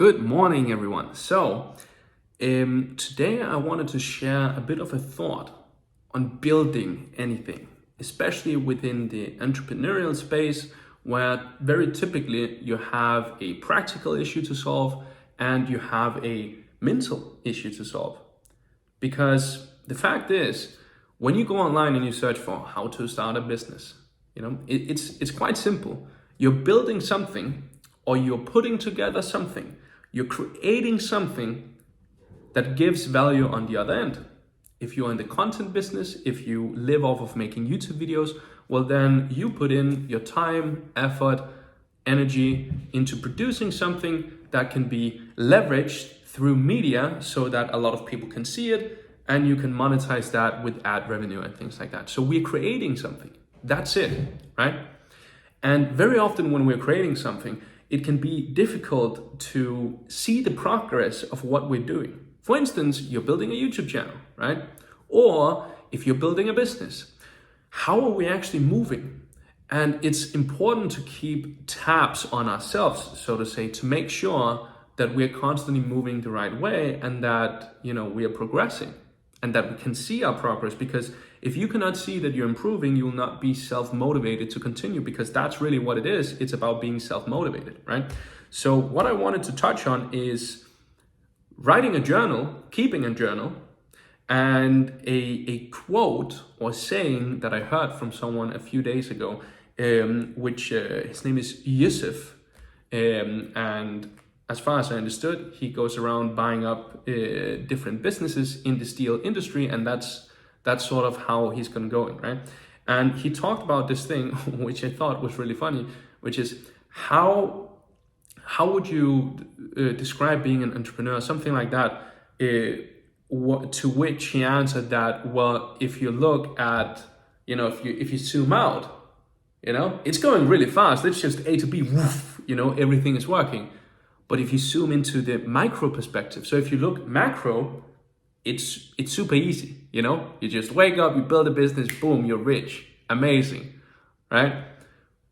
Good morning, everyone. Today I wanted to share a bit of a thought on building anything, especially within the entrepreneurial space, where very typically you have a practical issue to solve and you have a mental issue to solve. Because the fact is, when you go online and you search for how to start a business, it's quite simple. You're building something or you're putting together something. You're creating something that gives value on the other end. If you're in the content business, if you live off of making YouTube videos, well, then you put in your time, effort, energy into producing something that can be leveraged through media so that a lot of people can see it and you can monetize that with ad revenue and things like that. So we're creating something. That's it, right? And very often when we're creating something, it can be difficult to see the progress of what we're doing. For instance, you're building a YouTube channel, right? Or if you're building a business, how are we actually moving? And it's important to keep tabs on ourselves, so to say, to make sure that we're constantly moving the right way and that, we are progressing and that we can see our progress. Because if you cannot see that you're improving, you will not be self-motivated to continue, because that's really what it is. It's about being self-motivated, right? So what I wanted to touch on is writing a journal, keeping a journal, and a quote or saying that I heard from someone a few days ago, which his name is Yusuf, and as far as I understood, he goes around buying up different businesses in the steel industry, and that's sort of how he's going, right? And he talked about this thing, which I thought was really funny, which is how would you describe being an entrepreneur, something like that, to which he answered that, well, if you look at, if you zoom out, it's going really fast. It's just A to B, woof, everything is working. But if you zoom into the micro perspective, so if you look macro, it's super easy, You just wake up, you build a business, boom, you're rich. Amazing, right?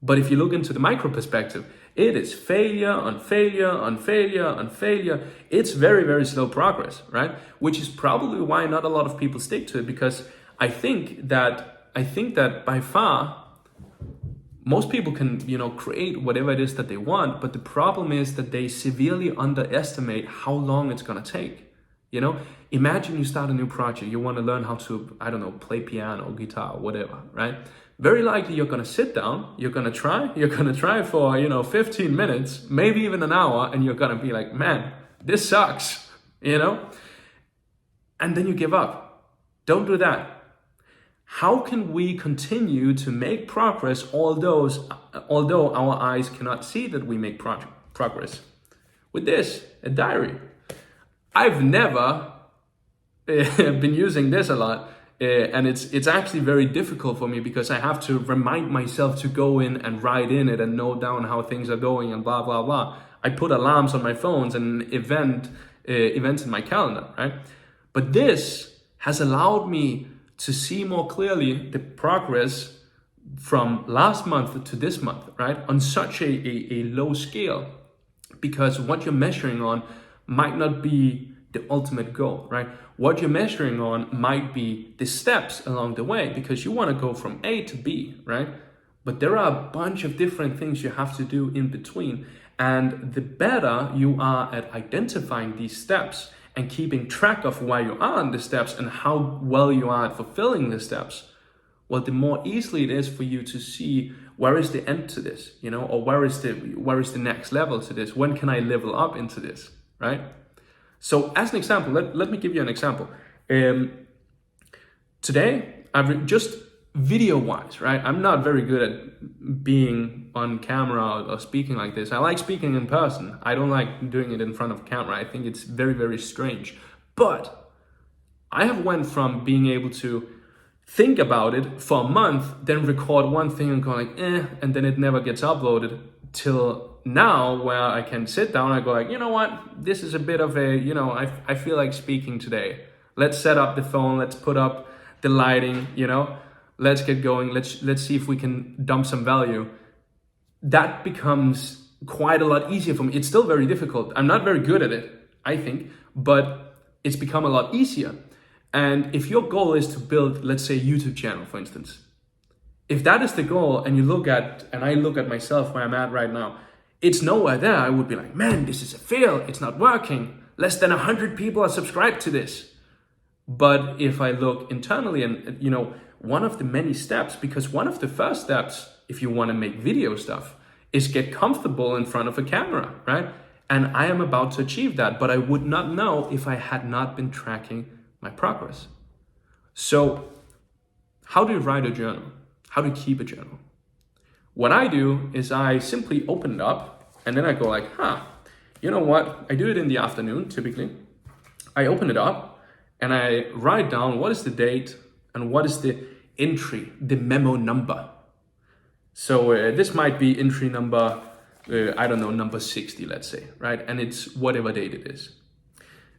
But if you look into the micro perspective, it is failure on failure on failure on failure. It's very, very slow progress, right? Which is probably why not a lot of people stick to it, because I think that by far, most people can, create whatever it is that they want, but the problem is that they severely underestimate how long it's gonna take. Imagine you start a new project, you want to learn how to, play piano, guitar, whatever, right? Very likely you're gonna sit down, you're gonna try for, 15 minutes, maybe even an hour, and you're gonna be like, man, this sucks, And then you give up. Don't do that. How can we continue to make progress although our eyes cannot see that we make progress? With this, a diary. I've never been using this a lot, and it's actually very difficult for me because I have to remind myself to go in and write in it and note down how things are going and blah, blah, blah. I put alarms on my phones and events in my calendar, right? But this has allowed me to see more clearly the progress from last month to this month, right? On such a low scale, because what you're measuring on might not be the ultimate goal, right? What you're measuring on might be the steps along the way, because you want to go from A to B, right? But there are a bunch of different things you have to do in between. And the better you are at identifying these steps and keeping track of where you are on the steps and how well you are at fulfilling the steps, well, the more easily it is for you to see where is the end to this, or where is the next level to this? When can I level up into this, right? So as an example, let me give you an example. Today, I've just video-wise, right? I'm not very good at being on camera or speaking like this. I like speaking in person. I don't like doing it in front of camera. I think it's very, very strange. But I have went from being able to think about it for a month, then record one thing and go like, and then it never gets uploaded, till now where I can sit down and go like, you know what? This is a bit of a, I feel like speaking today. Let's set up the phone. Let's put up the lighting, Let's get going. Let's see if we can dump some value. That becomes quite a lot easier for me. It's still very difficult. I'm not very good at it, I think, but it's become a lot easier. And if your goal is to build, let's say, a YouTube channel, for instance, if that is the goal, and I look at myself where I'm at right now, it's nowhere there. I would be like, man, this is a fail. It's not working. Less than 100 people are subscribed to this. But if I look internally and, one of the many steps, because one of the first steps, if you want to make video stuff, is get comfortable in front of a camera, right? And I am about to achieve that, but I would not know if I had not been tracking my progress. So how do you write a journal? How to keep a journal? What I do is I simply open it up and then I go like, you know what? I do it in the afternoon, typically. I open it up and I write down what is the date and what is the entry, the memo number. So this might be entry number, number 60, let's say, right? And it's whatever date it is.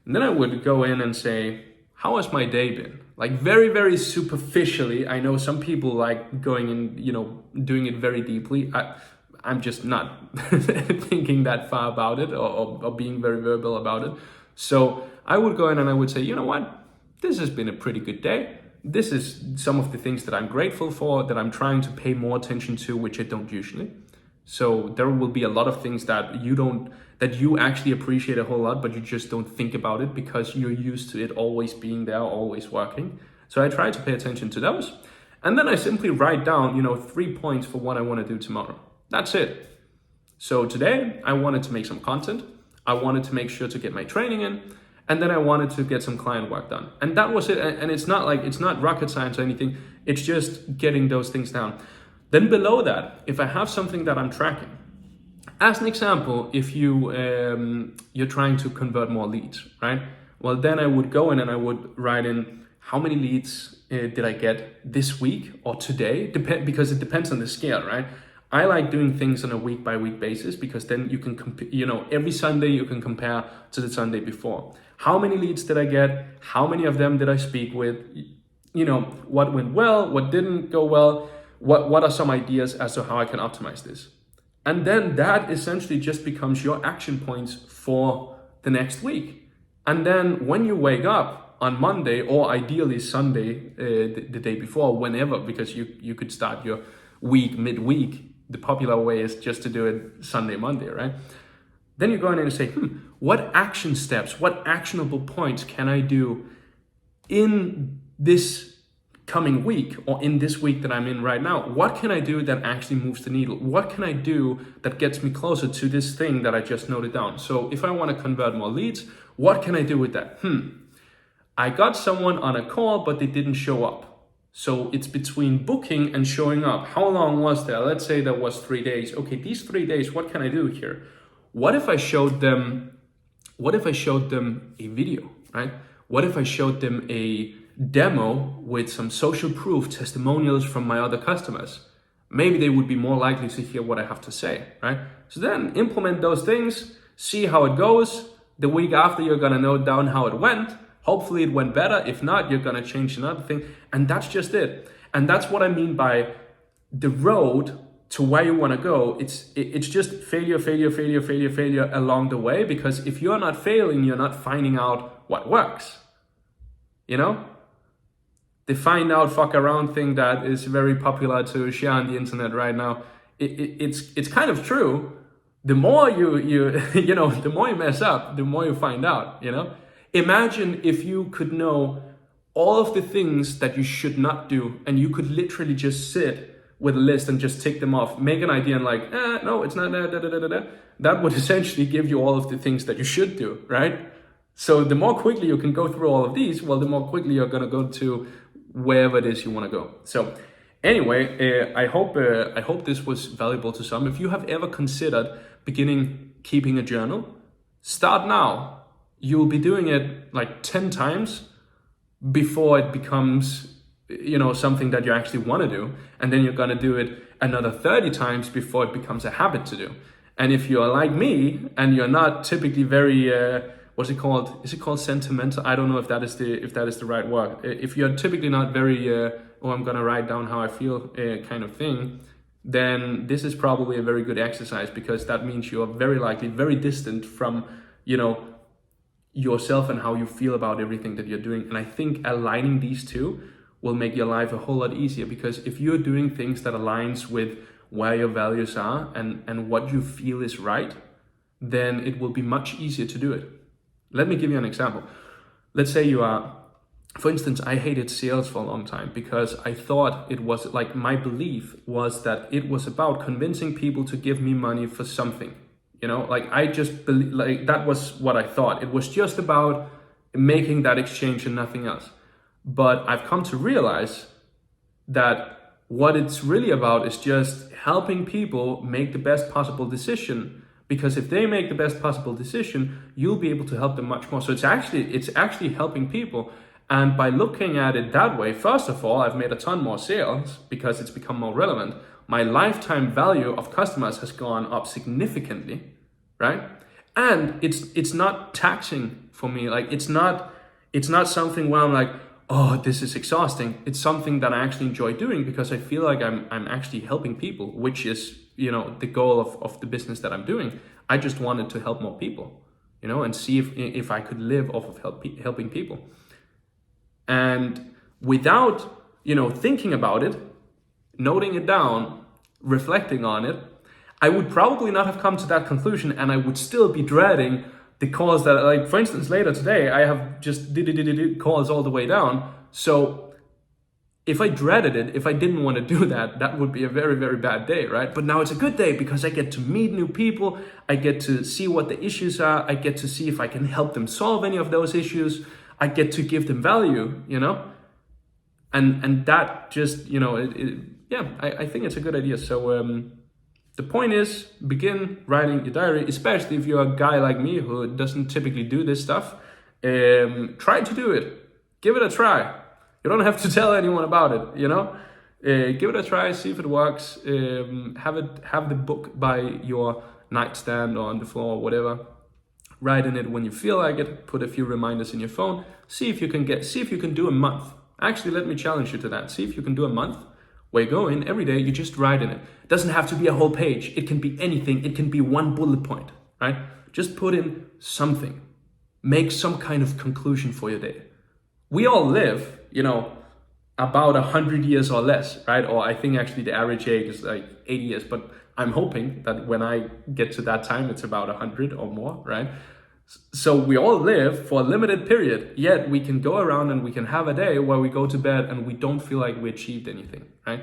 And then I would go in and say, how has my day been? Like very, very superficially. I know some people like going and, doing it very deeply. I'm just not thinking that far about it or being very verbal about it. So I would go in and I would say, you know what? This has been a pretty good day. This is some of the things that I'm grateful for, that I'm trying to pay more attention to, which I don't usually. So there will be a lot of things that you actually appreciate a whole lot, but you just don't think about it because you're used to it always being there, always working. So I try to pay attention to those. And then I simply write down, 3 points for what I want to do tomorrow. That's it. So today I wanted to make some content. I wanted to make sure to get my training in. And then I wanted to get some client work done. And that was it. And it's not rocket science or anything. It's just getting those things down. Then below that, if I have something that I'm tracking, as an example, if you're trying to convert more leads, right? Well, then I would go in and I would write in how many leads did I get this week or today, because it depends on the scale, right? I like doing things on a week by week basis because then you can every Sunday you can compare to the Sunday before. How many leads did I get? How many of them did I speak with? What went well, what didn't go well? What are some ideas as to how I can optimize this? And then that essentially just becomes your action points for the next week. And then when you wake up on Monday, or ideally Sunday, the day before, whenever, because you could start your week midweek. The popular way is just to do it Sunday, Monday, right? Then you go in and say, what action steps, what actionable points can I do in this coming week or in this week that I'm in right now? What can I do that actually moves the needle? What can I do that gets me closer to this thing that I just noted down? So if I want to convert more leads, what can I do with that? I got someone on a call, but they didn't show up. So it's between booking and showing up. How long was that? Let's say that was 3 days. Okay, these 3 days, what can I do here? What if I showed them a video, right? What if I showed them a demo with some social proof testimonials from my other customers? Maybe they would be more likely to hear what I have to say, right? So then implement those things, see how it goes. The week after, you're gonna note down how it went. Hopefully it went better. If not, you're gonna change another thing. And that's just it. And that's what I mean by the road to where you wanna go. It's just failure along the way, because if you're not failing, you're not finding out what works. The find out, fuck around thing that is very popular to share on the internet right now. It's kind of true. The more the more you mess up, the more you find out, Imagine if you could know all of the things that you should not do, and you could literally just sit with a list and just tick them off, make an idea and like, no, it's not that. That would essentially give you all of the things that you should do, right? So the more quickly you can go through all of these, well, the more quickly you're gonna go to wherever it is you wanna go. So anyway, I hope this was valuable to some. If you have ever considered beginning keeping a journal, start now. You'll be doing it like 10 times before it becomes, something that you actually want to do. And then you're going to do it another 30 times before it becomes a habit to do. And if you're like me and you're not typically very, what's it called? Is it called sentimental? I don't know if that is the right word. If you're typically not very, I'm going to write down how I feel kind of thing, then this is probably a very good exercise, because that means you are very likely very distant from, yourself and how you feel about everything that you're doing. And I think aligning these two will make your life a whole lot easier, because if you're doing things that aligns with where your values are and what you feel is right, then it will be much easier to do it. Let me give you an example. Let's say for instance, I hated sales for a long time because I thought it was like, my belief was that it was about convincing people to give me money for something. I just believe, like, that was what I thought. It was just about making that exchange and nothing else. But I've come to realize that what it's really about is just helping people make the best possible decision. Because if they make the best possible decision, you'll be able to help them much more. So it's actually helping people. And by looking at it that way, first of all, I've made a ton more sales because it's become more relevant. My lifetime value of customers has gone up significantly, right? And it's not taxing for me. Like, it's not something where I'm like, oh, this is exhausting. It's something that I actually enjoy doing because I feel like I'm actually helping people, which is, the goal of the business that I'm doing. I just wanted to help more people, and see if I could live off of helping people. And without, thinking about it, noting it down, reflecting on it, I would probably not have come to that conclusion, and I would still be dreading the calls that, like, for instance, later today, I have just calls all the way down. So if I dreaded it, if I didn't want to do that, that would be a very, very bad day, right? But now it's a good day because I get to meet new people. I get to see what the issues are. I get to see if I can help them solve any of those issues. I get to give them value, and that just, I think it's a good idea. So the point is, begin writing your diary, especially if you're a guy like me who doesn't typically do this stuff. Try to do it. Give it a try. You don't have to tell anyone about it, give it a try, see if it works. Have the book by your nightstand or on the floor or whatever. Write in it when you feel like it. Put a few reminders in your phone. See if you can do a month. Actually, let me challenge you to that. See if you can do a month where you go in every day, you just write in it. It doesn't have to be a whole page. It can be anything. It can be one bullet point, right? Just put in something. Make some kind of conclusion for your day. We all live, about 100 years or less, right? Or I think actually the average age is like 80 years, but I'm hoping that when I get to that time, it's about 100 or more, right? So we all live for a limited period, yet we can go around and we can have a day where we go to bed and we don't feel like we achieved anything, right?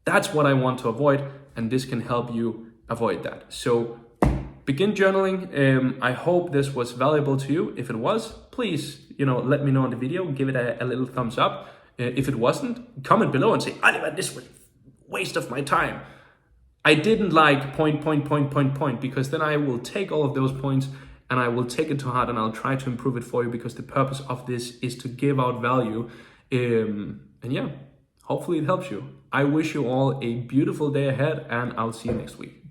That's what I want to avoid, and this can help you avoid that. So begin journaling. I hope this was valuable to you. If it was, please, let me know in the video, give it a little thumbs up. If it wasn't, comment below and say, Oliver, this was a waste of my time. I didn't like point, because then I will take all of those points and I will take it to heart and I'll try to improve it for you, because the purpose of this is to give out value. And yeah, hopefully it helps you. I wish you all a beautiful day ahead, and I'll see you next week.